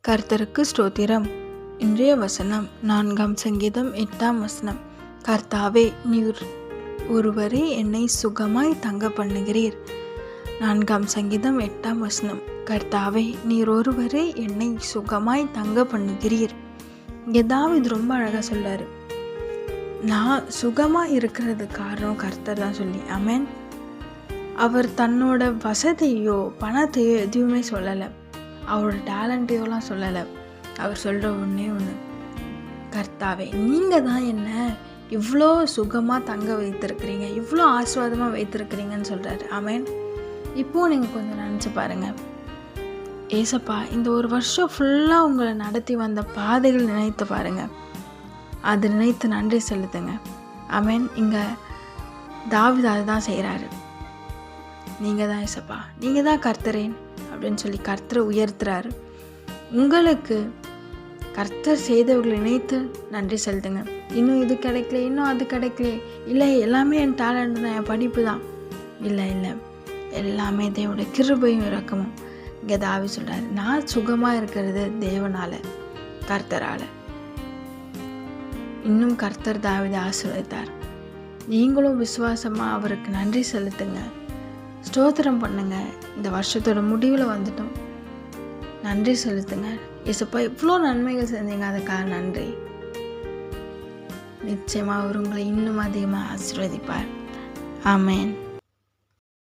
கர்த்தருக்கு ஸ்தோத்திரம். இன்றைய வசனம் 4 சங்கீதம் 8 கர்த்தாவே, நீர் ஒருவரே என்னை சுகமாய் தங்க பண்ணுகிறீர். 4 சங்கீதம் 8 கர்த்தாவே, நீர் ஒருவரே என்னை சுகமாய் தங்க பண்ணுகிறீர். இங்கே தாவீது ரொம்ப அழகாக சொல்றாரு, நான் சுகமாக இருக்கிறது காரணம் கர்த்தர் தான் சொல்லி. ஆமென். அவர் தன்னோட வசதியோ பணத்தையோ எதுவுமே சொல்லலை, அவரோட டேலண்ட்டையோலாம் சொல்லலை. அவர் சொல்கிற ஒன்றே ஒன்று, கர்த்தாவே, நீங்கள் தான் என்ன இவ்வளோ சுகமாக தங்க வைத்திருக்கிறீங்க, இவ்வளோ ஆசீர்வாதமாக வைத்திருக்கிறீங்கன்னு சொல்கிறாரு. ஆமென். இப்போது நீங்கள் கொஞ்சம் நினச்சி பாருங்கள், ஏசப்பா இந்த ஒரு வருஷம் ஃபுல்லாக உங்களை நடத்தி வந்த பாதைகள் நினைத்து பாருங்கள், அது நினைத்து நன்றி செலுத்துங்க. ஆமென். இங்கே தாவீது அதுதான் செய்கிறாரு. நீங்கள் தான் ஏசப்பா, நீங்கள் தான் கர்த்தரேன் அப்படின்னு சொல்லி கர்த்தரை உயர்த்துறாரு. உங்களுக்கு கர்த்தர் செய்தவர்களை நினைத்து நன்றி செலுத்துங்க. இன்னும் இது கிடைக்கல, இன்னும் அது கிடைக்கல, இல்லை எல்லாமே என் டேலண்ட் தான், என் படிப்பு தான், இல்லை எல்லாமே தேவனுடைய கிருபையும் இரக்கமும். இங்கே தாவீது சொல்கிறாரு, நான் சுகமாக இருக்கிறது தேவனால், கர்த்தரால். இன்னும் கர்த்தர் தாவீதை ஆசீர்வதித்தார். நீங்களும் விசுவாசமாக அவருக்கு நன்றி செலுத்துங்க, ஸ்தோத்திரம் பண்ணுங்க. இந்த வருஷத்தோட முடிவில் வந்துட்டோம், நன்றி செலுத்துங்க. ஏசப்பா இவ்வளோ நன்மைகள் செஞ்சீங்க, அதுக்காக நன்றி. நிச்சயமாக அவர் உங்களை இன்னும் அதிகமாக ஆசீர்வதிப்பார். ஆமென்.